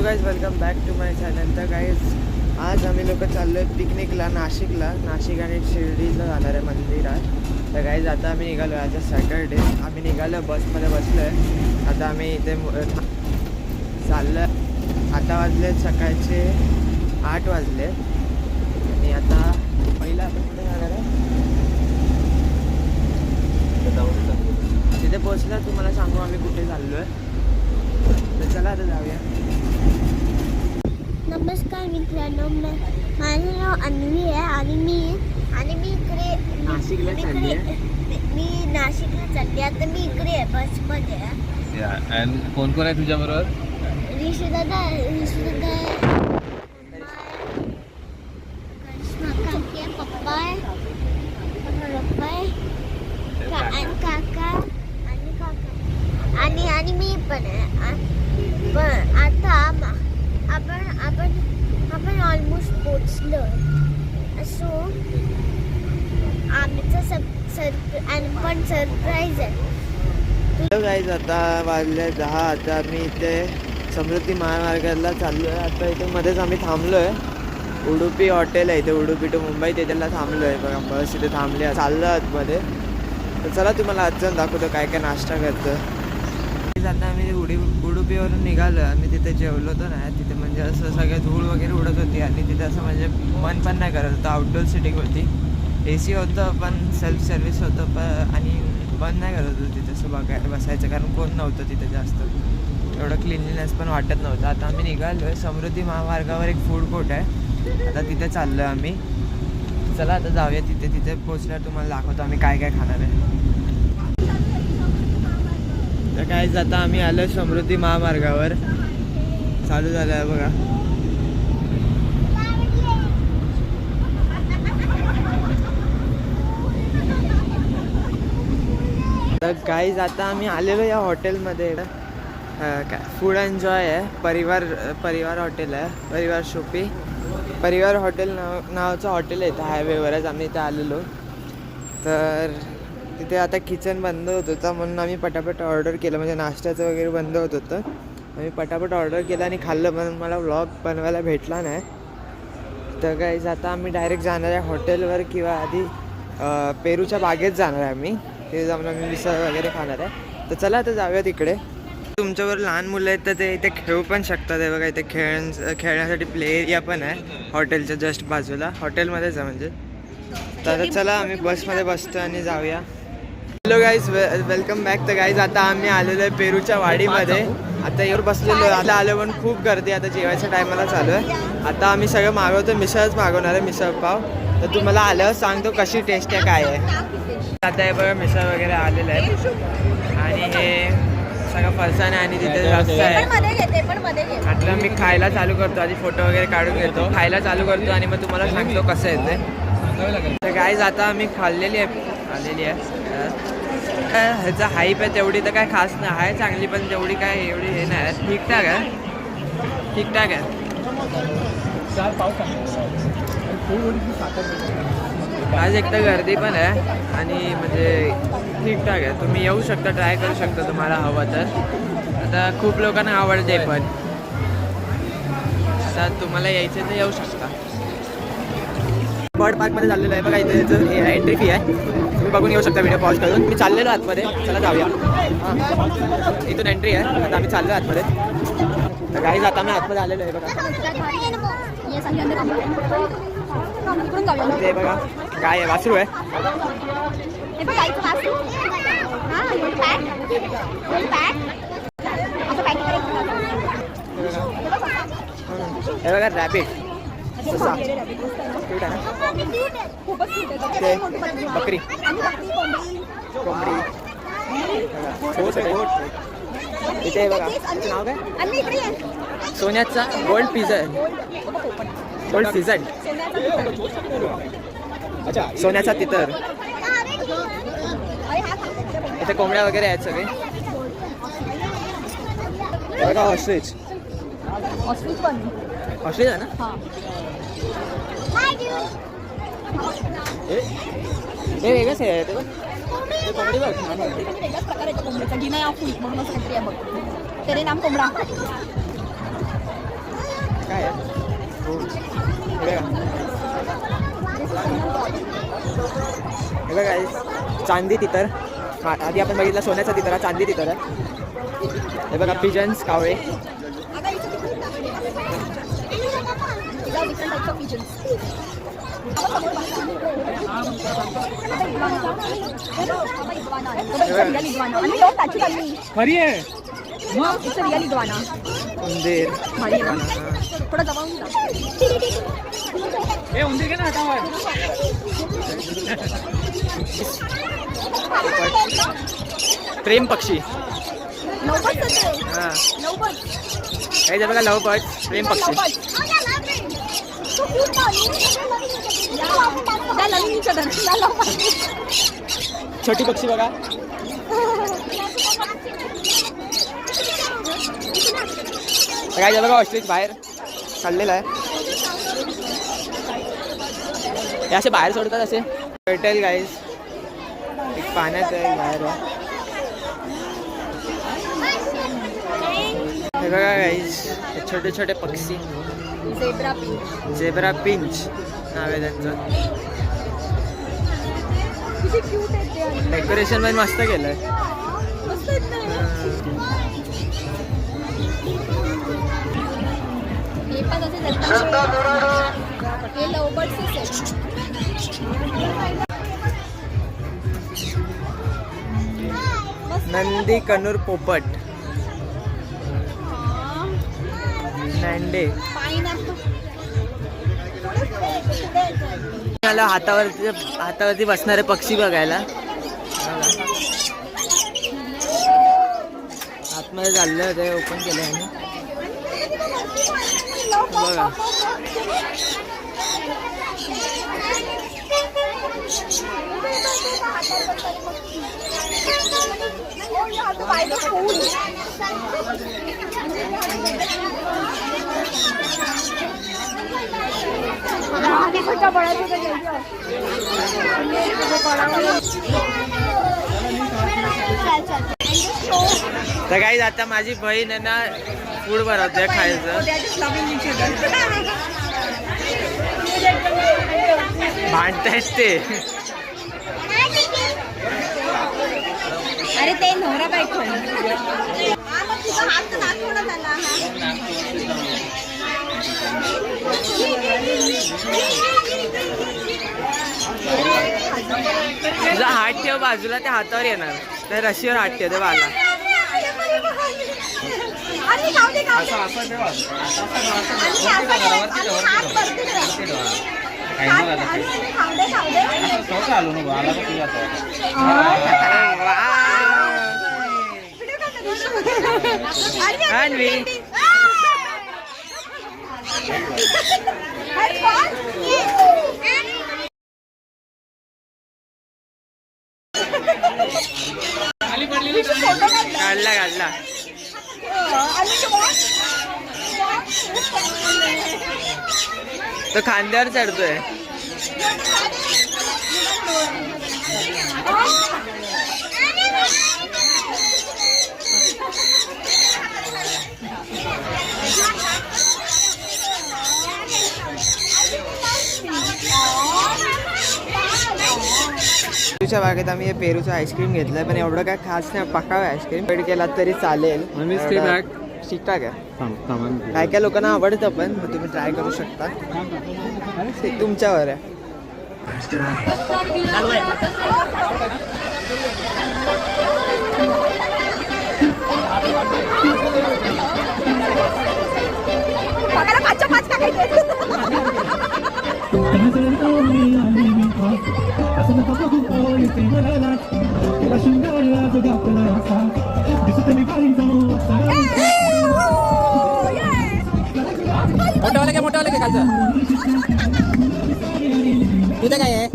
Hello guys, welcome back to my channel. तर guys आज आम्ही लोक चाललो आहे पिकनिकला नाशिक आणि शिर्डीला जाणार आहे मंदिरात. तर गाईज आता आम्ही निघालो आहे. आज सॅटर्डे आम्ही निघालो, बसमध्ये बसलो आहे. आता आम्ही इथे चाललो. आता वाजले सकाळचे 8 वाजले आणि आता पहिला आपण कुठे जाणार आहे तिथे पोचलं तुम्हाला सांगू आम्ही कुठे चाललो आहे. तर चला आता जाऊया. नमस्कार मित्रांनो, माझं नाव अन्वी आहे आणि मी इकडे नाशिकला चालली आहे. मी नाशिकला चालली. आता मी इकडे आहे, बसमध्ये आहे. आणि कोण कोण आहे तुझ्या बरोबर? ऋषीदादा काकी, पप्पा आणि काका आणि मी पण आहे. पण आता आपण ऑलमोस्ट पोचलो. सो आमचं पण सरप्राईज आहे. हॅलो गाईज, आता वाजले 10. आता आम्ही इथे समृद्धी महामार्गाला चाललो आहे. आता इथे मध्येच आम्ही थांबलो आहे. उडुपी हॉटेल आहे इथे, उडुपी टू मुंबई, त्याच्याला थांबलो आहे. बघा बस इथे थांबली आहे. चाललो आतमध्ये. तर चला तुम्हाला आज जाऊन दाखवतो काय काय नाश्ता करतं. आता आम्ही उडुपीवरून निघालो. आम्ही तिथे जेवलो होतो ना, तिथे म्हणजे असं सगळं धूळ वगैरे उडत होती आणि तिथे असं म्हणजे मन पण नाही करत होतं. आउटडोर सिटिंग होती, AC होतं, पण सेल्फ सर्व्हिस होतं, पण आणि बंद नाही करत होतं तिथे असं बघायला बसायचं, कारण कोण नव्हतं तिथे जास्त. एवढं क्लिनलीनेस पण वाटत नव्हतं. आता आम्ही निघालो आहे. समृद्धी महामार्गावर एक फूड कोर्ट आहे. आता तिथे चाललो आहे आम्ही. चला आता जाऊया तिथे पोचल्यावर तुम्हाला दाखवतो आम्ही काय काय खाणार आहे. तर काय आता आम्ही आलो समृद्धी महामार्गावर. चालू झालं आहे बघा. तर गाईज आता आम्ही आलेलो या हॉटेलमध्ये. काय फूड एन्जॉय आहे, परिवार हॉटेल आहे, परिवार हॉटेल नावाचं हॉटेल आहे. इथं हायवेवरच आम्ही इथे आलेलो. तर तिथे आता किचन बंद होत होतं म्हणून आम्ही पटापट ऑर्डर केलं, म्हणजे नाश्त्याचं वगैरे बंद होत होतं. आम्ही पटापट ऑर्डर केलं आणि खाल्लं, पण मला व्लॉग बनवायला भेटला नाही. तर गाईज आता आम्ही डायरेक्ट जाणार आहे हॉटेलवर, किंवा आधी पेरूच्या बागेत जाणार आहे आम्ही. ते जाऊन आम्ही मिसळ वगैरे खाणार आहे. तर चला आता जाऊया तिकडे. तुमच्यावर लहान मुलं आहेत तर ते इथे खेळू पण शकतात. हे बघा इथे खेळण्यासाठी प्ले एरिया पण आहे हॉटेलच्या जस्ट बाजूला, हॉटेलमध्येच आहे म्हणजे. तर चला आम्ही बसमध्ये बसतो आणि जाऊया. Hello guys, welcome back. तर गाईज आता आम्ही आलेलो आहे पेरूच्या वाडीमध्ये. आता एवढं बसलेलो आहे. आता आलो पण खूप गर्दी. आता जेवायच्या टायमाला चालू आहे. आता आम्ही सगळं मागवतो, मिसळच मागवणार आहे, मिसळ पाव. तर तुम्हाला आल्यावर सांगतो कशी टेस्ट आहे काय आहे. आता हे बघा मिसळ वगैरे आलेलं आहे आणि हे सगळं फरसाण आहे आणि तिथे जास्त आहे. आता मी खायला चालू करतो, आधी फोटो वगैरे काढून घेतो, खायला चालू करतो आणि मग तुम्हाला सांगतो कसं येते. तर गाईज आता आम्ही आलेली आहे. ह्याचा हाईप आहे तेवढी तर काय खास नाही आहे, चांगली पण तेवढी काय एवढी हे नाही. ठीकठाक आहे. आज एक तर गर्दी पण आहे आणि म्हणजे ठीकठाक आहे. तुम्ही येऊ शकता, ट्राय करू शकता तुम्हाला हवं तर. आता खूप लोकांना आवडते, पण आता तुम्हाला यायचं तर येऊ शकता. बर्ड पार्कमध्ये चाललेलं आहे बघा. इथे हे एंट्री फी आहे, तुम्ही बघून येऊ शकता व्हिडिओ पॉज करून. मी चाललेलो आतमध्ये. चला जाऊया. इथून एंट्री आहे. आता आम्ही चाललो आतमध्ये. तर काही जाता आम्ही आतमध्ये आलेलो आहे बघा. ते बघा काय आहे, वासरू आहे. हे बघा रॅबिट, बकरी, कोंबडी. इथे बघा नाव काय, सोन्याचा गोल्ड पिझन, सोन्याचा तितर. इथे कोंबड्या वगैरे आहेत सगळे. बघा ऑस्ट्रिच आहे ना. हे वेगळंच आहे ते. कोंबडी बघ, वेगळ्याच प्रकाराच्या कोंबडीचा गिना या फुल म्हणून असं काहीतरी आहे बघ. तेरे नाम कोंबडा. हे बघा guys, चांदी तितर. आधी आपण बघितलं सोन्याचा तितर, चांदी तितर आहे. हे बघा पिजन्स कावळे. खरी आहे मग उंदीर. थोडं दबावून जा. हे उंदीर घे ना हातावर. प्रेम पक्षी. हा काही बघा लव बर्ड प्रेम पक्षी. छोटी पक्षी बघा. काय बघा ऑस्ट्रिच बाहेर काढलेलं आहे. हे असे बाहेर सोडतात असे. टर्टल गाईज एक पाण्यात आहे बाहेर आहे. हे बघा गाईज हे छोटे छोटे पक्षी. झेब्रा पिंच नाव आहे त्यांचं. डेकोरेशन पण मस्त केलंय. नंदी कनूर पोपट. नंडे मला हातावरती बसणारे पक्षी बघायला. आतमध्ये चालले होते ओपन केले आणि बघा तर काही आता माझी बहीण आहे ना फूड बनवते खायचं. भांडतायत ते. अरे ते नवरा बायको तुझा हात ठेव बाजूला, त्या हातावर येणार. त्या रशीवर हात ठेव ते बाला. काढला काढला. तो खांद्यावर चढतोय. पेरूच्या बागेत आम्ही हे पेरूचं आईस्क्रीम घेतलंय, पण एवढं काय खास नाही. पकाव आईस्क्रीम पेड केला तरी चालेल. ठीकठाक आहे. काय काय लोकांना आवडतं पण तुम्ही ट्राय करू शकता. ते तुमच्यावर आहे. मोठं काय खालचं तुझं काय आहे.